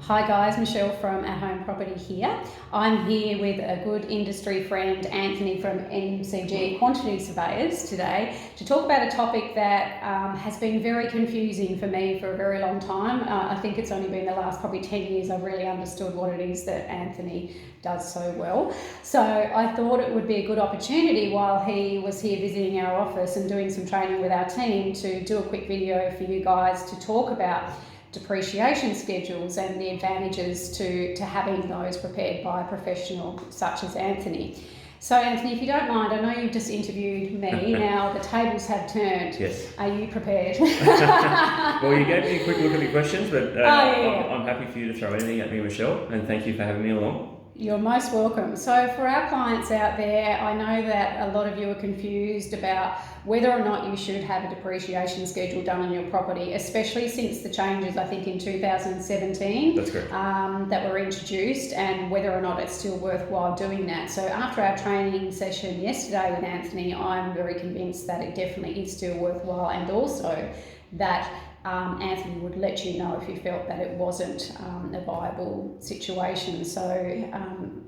Hi guys, Michelle from At Home Property here. I'm here with a good industry friend, Anthony from MCG Quantity Surveyors today to talk about a topic that has been very confusing for me for a very long time. I think it's only been the last probably 10 years I've really understood what it is that Anthony does so well. So I thought it would be a good opportunity while he was here visiting our office and doing some training with our team to do a quick video for you guys to talk about depreciation schedules and the advantages to having those prepared by a professional such as Anthony. So Anthony, if you don't mind, I know you've just interviewed me, now the tables have turned. Yes. Are you prepared? Well, you gave me a quick look at the questions, but yeah. I'm happy for you to throw anything at me, Michelle, and thank you for having me along. You're most welcome. So for our clients out there, I know that a lot of you are confused about whether or not you should have a depreciation schedule done on your property, especially since the changes, I think in 2017, That's correct. That were introduced, and whether or not it's still worthwhile doing that. So after our training session yesterday with Anthony, I'm very convinced that it definitely is still worthwhile, and also that Anthony would let you know if he felt that it wasn't a viable situation. So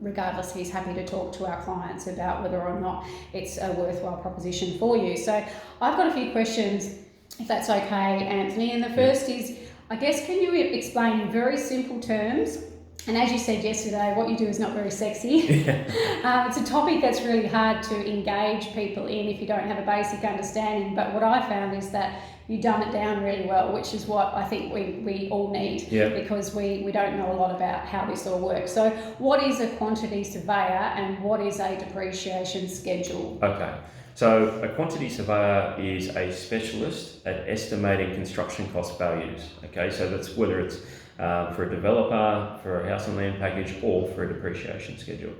regardless, he's happy to talk to our clients about whether or not it's a worthwhile proposition for you. So I've got a few questions, if that's okay, Anthony. And the first is, I guess, can you explain in very simple terms, and as you said yesterday, what you do is not very sexy. It's a topic that's really hard to engage people in if you don't have a basic understanding. But what I found is that you dumb it down really well, which is what I think we all need, because we don't know a lot about how this all works. So what is a quantity surveyor and what is a depreciation schedule? Okay. So a quantity surveyor is a specialist at estimating construction cost values. Okay, so that's whether it's for a developer, for a house and land package, or for a depreciation schedule.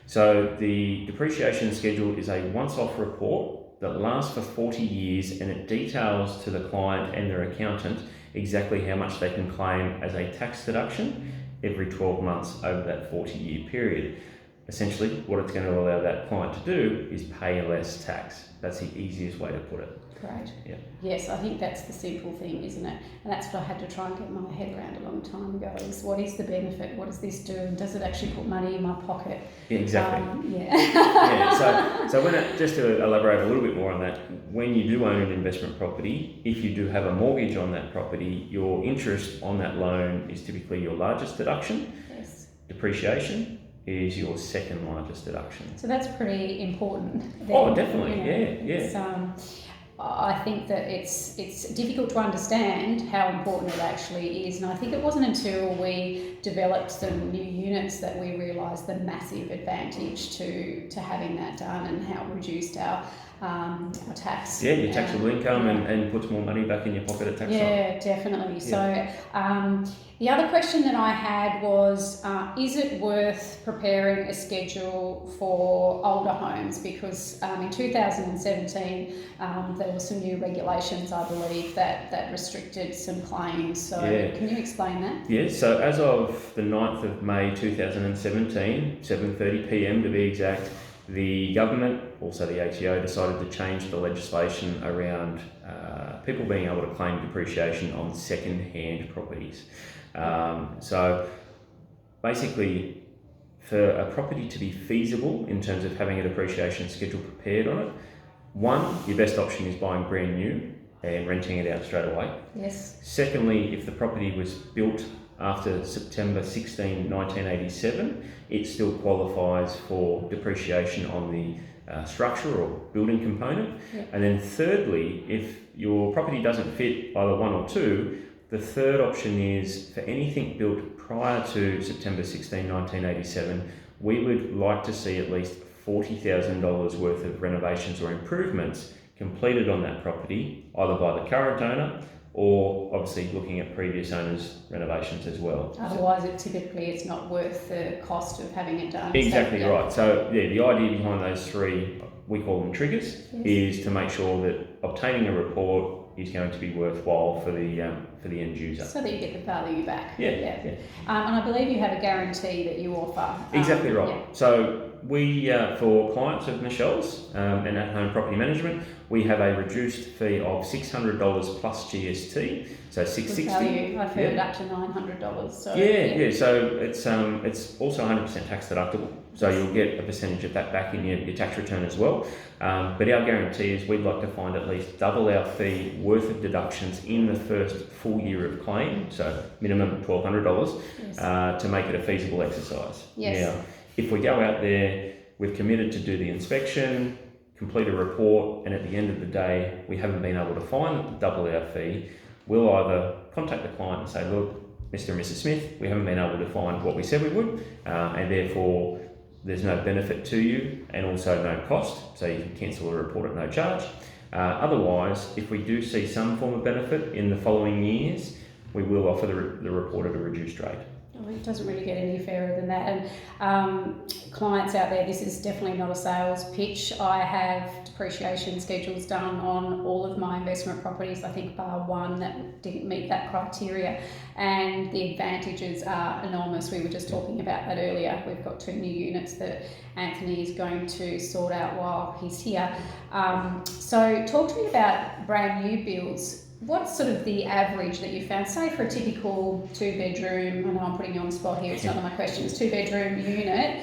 So the depreciation schedule is a once-off report that lasts for 40 years, and it details to the client and their accountant exactly how much they can claim as a tax deduction every 12 months over that 40-year period. Essentially, what it's going to allow that client to do is pay less tax. That's the easiest way to put it. Great. Yeah. Yes, I think that's the simple thing, isn't it? And that's what I had to try and get my head around a long time ago, is what is the benefit? What does this do? And does it actually put money in my pocket? Exactly. Yeah. So just to elaborate a little bit more on that, when you do own an investment property, if you do have a mortgage on that property, your interest on that loan is typically your largest deduction. Yes. Depreciation is your second largest deduction. So that's pretty important. Then, Oh, definitely. Yeah. I think that it's difficult to understand how important it actually is, and I think it wasn't until we developed some new units that we realised the massive advantage to having that done and how it reduced our tax. Yeah, your taxable income and puts more money back in your pocket at tax time. Yeah, definitely. Yeah. So the other question that I had was, is it worth preparing a schedule for older homes? Because in 2017, there were some new regulations, I believe, that restricted some claims. So can you explain that? Yes, so as of the 9th of May 2017, 7:30 p.m. to be exact, the government, also the ATO, decided to change the legislation around people being able to claim depreciation on second-hand properties. So basically, for a property to be feasible in terms of having a depreciation schedule prepared on it, one, your best option is buying brand new and renting it out straight away. Yes. Secondly, if the property was built after September 16, 1987, it still qualifies for depreciation on the structure or building component. Yep. And then thirdly, if your property doesn't fit either one or two, the third option is for anything built prior to September 16, 1987, we would like to see at least $40,000 worth of renovations or improvements completed on that property, either by the current owner or obviously looking at previous owners' renovations as well. Otherwise, it's not worth the cost of having it done. Exactly right. So the idea behind those three, we call them triggers, is to make sure that obtaining a report is going to be worthwhile for the end user. So that you get the value back. Yeah. And I believe you have a guarantee that you offer. Exactly right. So for clients of Michelle's and At Home Property Management, we have a reduced fee of $600 plus GST, so $660. Value. I've heard up to $900. So So it's also 100% tax deductible, so you'll get a percentage of that back in your tax return as well. But our guarantee is we'd like to find at least double our fee worth of deductions in the first full year of claim, so minimum $1,200, to make it a feasible exercise. Yes. Now, if we go out there, we've committed to do the inspection, complete a report, and at the end of the day, we haven't been able to find double our fee, we'll either contact the client and say, look, Mr. and Mrs. Smith, we haven't been able to find what we said we would, and therefore there's no benefit to you and also no cost, so you can cancel the report at no charge. Otherwise, if we do see some form of benefit in the following years, we will offer the report at a reduced rate. It doesn't really get any fairer than that. And clients out there, this is definitely not a sales pitch. I have depreciation schedules done on all of my investment properties, I think bar one that didn't meet that criteria. And the advantages are enormous. We were just talking about that earlier. We've got 2 new units that Anthony is going to sort out while he's here. So talk to me about brand new builds. What's sort of the average that you found, say for a typical 2-bedroom, I know I'm putting you on the spot here, it's not one of my questions, 2-bedroom unit,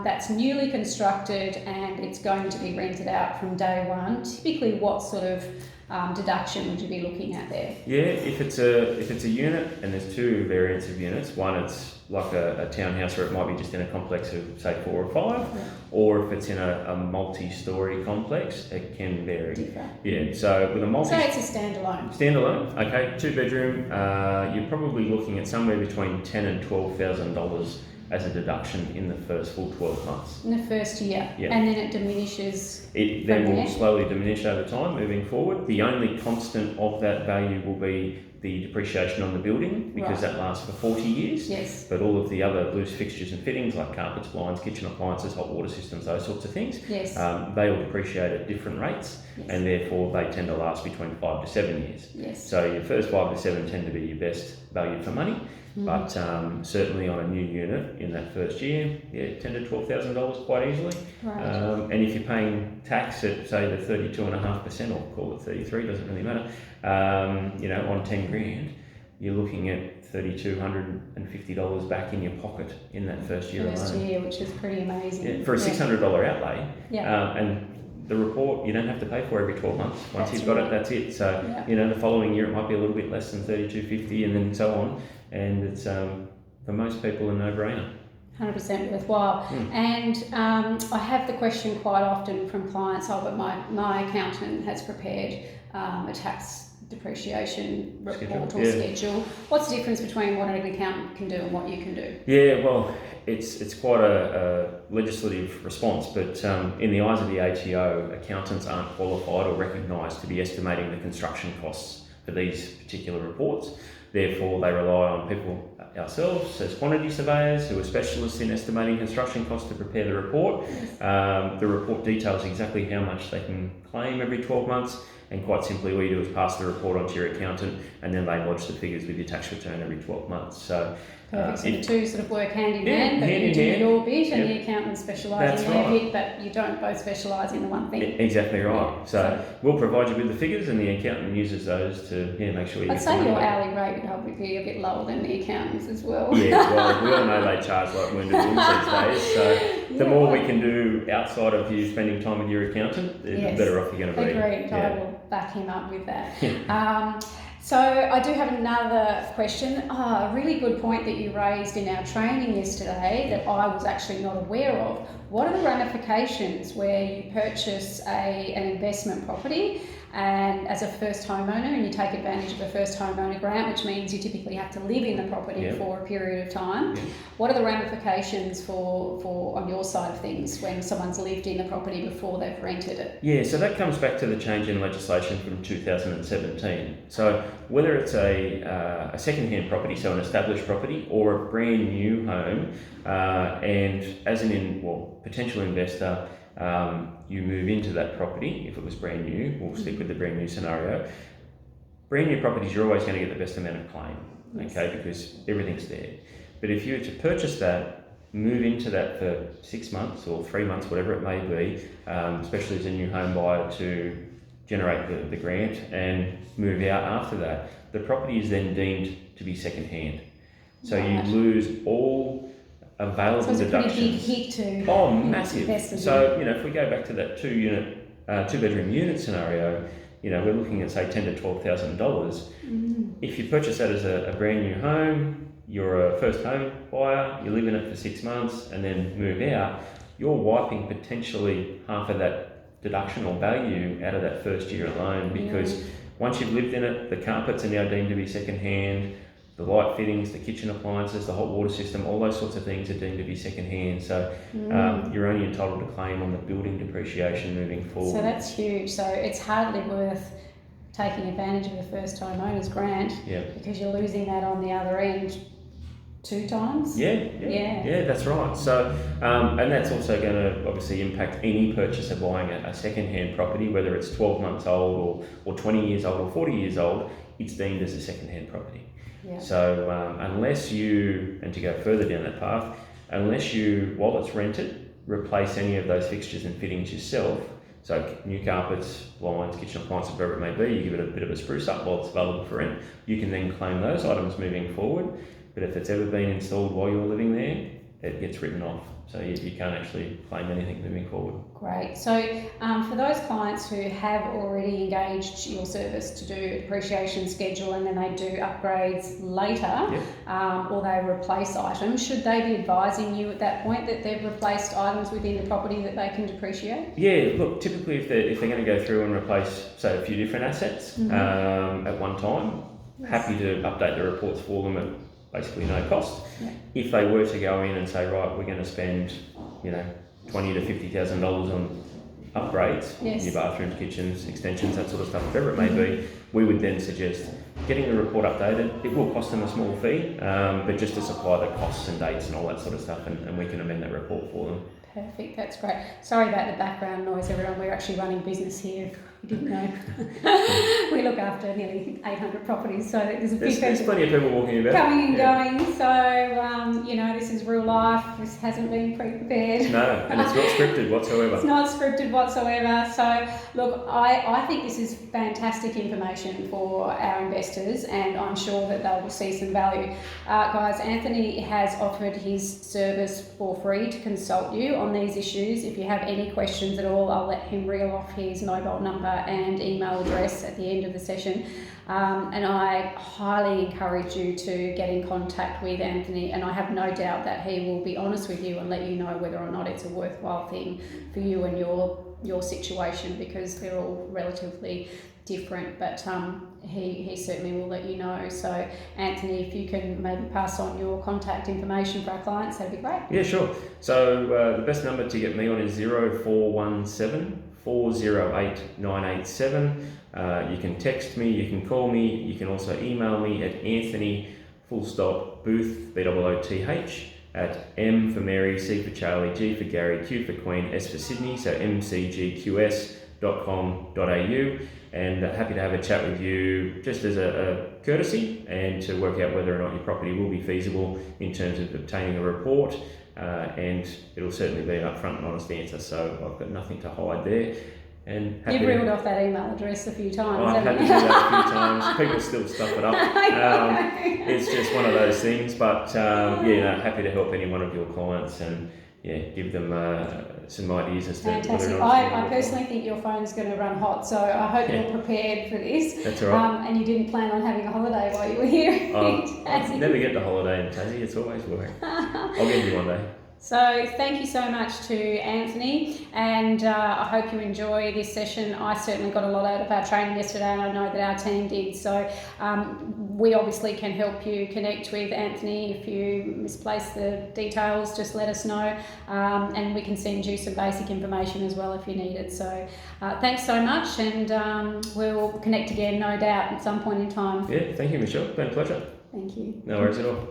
that's newly constructed and it's going to be rented out from day one. Typically what sort of deduction would you be looking at there? Yeah, if it's a unit, and there's 2 variants of units, one it's like a townhouse where it might be just in a complex of say 4 or 5, or if it's in a multi-storey complex, it can vary. Different. Yeah, so with a So it's a standalone. Standalone, okay, 2-bedroom, you're probably looking at somewhere between $10,000 and $12,000 as a deduction in the first full 12 months. In the first year, yeah. And then it diminishes. It then will slowly diminish over time moving forward. The only constant of that value will be the depreciation on the building, because that lasts for 40 years. Yes. But all of the other loose fixtures and fittings like carpets, blinds, kitchen appliances, hot water systems, those sorts of things, yes. They will depreciate at different rates, yes. And therefore they tend to last between 5 to 7 years. Yes. So your first 5 to 7 tend to be your best value for money. But certainly on a new unit in that first year, $10,000 to $12,000 quite easily. Right. And if you're paying tax at say the 32.5%, or call it 33, doesn't really matter. On 10 grand, you're looking at $3,250 back in your pocket in that first year alone. First year, which is pretty amazing. Yeah, for a $600 outlay. Yeah. And the report you don't have to pay for every 12 months. Once you've got it, that's it. So the following year it might be a little bit less than $3,250, and then so on. And it's for most people a no-brainer. 100% worthwhile. And I have the question quite often from clients, but my accountant has prepared a tax depreciation report or schedule. What's the difference between what an accountant can do and what you can do? Yeah, well, it's quite a legislative response, but in the eyes of the ATO, accountants aren't qualified or recognised to be estimating the construction costs for these particular reports. Therefore, they rely on people ourselves as quantity surveyors who are specialists in estimating construction costs to prepare the report. The report details exactly how much they can claim every 12 months, and quite simply all you do is pass the report on to your accountant, and then they lodge the figures with your tax return every 12 months. So perfect. So the two sort of work hand in hand, but you do your bit and the accountant specialises in their bit, but you don't both specialise in the one thing. Exactly right. So we'll provide you with the figures, and the accountant uses those to make sure you I'd say your hourly rate would probably be a bit lower than the accountants as well. Yeah, well, we all know they charge like wounded wolves these days, so the more we can do outside of you spending time with your accountant, the better off you're going to be. Agreed. I will back him up with that. So I do have another question. A really good point that you raised in our training yesterday that I was actually not aware of. What are the ramifications where you purchase an investment property and as a first homeowner, and you take advantage of the first homeowner grant, which means you typically have to live in the property for a period of time? What are the ramifications for on your side of things when someone's lived in the property before they've rented it? Yeah, so that comes back to the change in legislation from 2017. So whether it's a secondhand property, so an established property, or a brand new home, and as an potential investor, you move into that property. If it was brand new, we'll stick with the brand new scenario. Brand new properties, you're always going to get the best amount of claim, okay, because everything's there. But if you were to purchase that move into that for 6 months or 3 months, whatever it may be, especially as a new home buyer, to generate the grant and move out after that, the property is then deemed to be second-hand. So you lose all available deductions. So it's a pretty big hit to massive. investors. So, if we go back to that two-bedroom unit scenario, we're looking at, say, $10,000 to $12,000. If you purchase that as a brand new home, you're a first home buyer, you live in it for 6 months and then move out, you're wiping potentially half of that deduction or value out of that first year alone, because once you've lived in it, the carpets are now deemed to be second-hand, the light fittings, the kitchen appliances, the hot water system, all those sorts of things are deemed to be second-hand. So you're only entitled to claim on the building depreciation moving forward. So that's huge. So it's hardly worth taking advantage of the first time owner's grant, because you're losing that on the other end 2 times. Yeah, that's right. So, and that's also going to obviously impact any purchaser buying a second-hand property, whether it's 12 months old or 20 years old or 40 years old, it's deemed as a second-hand property. So unless you, and to go further down that path, unless you, while it's rented, replace any of those fixtures and fittings yourself, so new carpets, blinds, kitchen appliances, whatever it may be, you give it a bit of a spruce up while it's available for rent, you can then claim those items moving forward. But if it's ever been installed while you're living there, it gets written off. So you can't actually claim anything moving forward. Great. So for those clients who have already engaged your service to do a depreciation schedule and then they do upgrades later, or they replace items, should they be advising you at that point that they've replaced items within the property that they can depreciate? Yeah, look, typically if they're going to go through and replace, say, a few different assets at one time, happy to update the reports for them at basically no cost. If they were to go in and say, right, we're going to spend, $20,000 to $50,000 on upgrades, new bathrooms, kitchens, extensions, that sort of stuff, whatever it may be, we would then suggest getting the report updated. It will cost them a small fee, but just to supply the costs and dates and all that sort of stuff, and we can amend that report for them. Perfect, that's great. Sorry about the background noise, everyone. We're actually running business here, if you didn't know. We look after nearly 800 properties, so there's plenty of people walking about. Coming and going, so, this is real life. This hasn't been pre-prepared. No, and it's not scripted whatsoever. It's not scripted whatsoever. So, look, I think this is fantastic information for our investors, and I'm sure that they will see some value. Guys, Anthony has offered his service for free to consult you on these issues. If you have any questions at all, I'll let him reel off his mobile number and email address at the end of the session. And I highly encourage you to get in contact with Anthony, and I have no doubt that he will be honest with you and let you know whether or not it's a worthwhile thing for you and your situation, because they're all relatively different, but he certainly will let you know. So Anthony, if you can maybe pass on your contact information for our clients, that'd be great. Yeah, sure. So the best number to get me on is 0417 408 987. You can text me, you can call me, you can also email me at anthony.booth, BOOTH, at M for Mary, C for Charlie, G for Gary, Q for Queen, S for Sydney, so mcgqs.com.au, and happy to have a chat with you just as a courtesy and to work out whether or not your property will be feasible in terms of obtaining a report, and it'll certainly be an upfront and honest answer, so I've got nothing to hide there. And you've reeled off that email address a few times. I've had to do that a few times. People still stuff it up. It's just one of those things. But happy to help any one of your clients and give them some ideas as to whether or not. I personally think your phone's going to run hot, so I hope you're prepared for this. That's all right. And you didn't plan on having a holiday while you were here. I never get the holiday in Tassie. It's always work. I'll get you one day. So thank you so much to Anthony, and I hope you enjoy this session. I certainly got a lot out of our training yesterday, and I know that our team did. So we obviously can help you connect with Anthony. If you misplace the details, just let us know, and we can send you some basic information as well if you need it. So thanks so much, and we'll connect again, no doubt, at some point in time. Yeah, thank you, Michelle. It's been a pleasure. Thank you. No worries at all.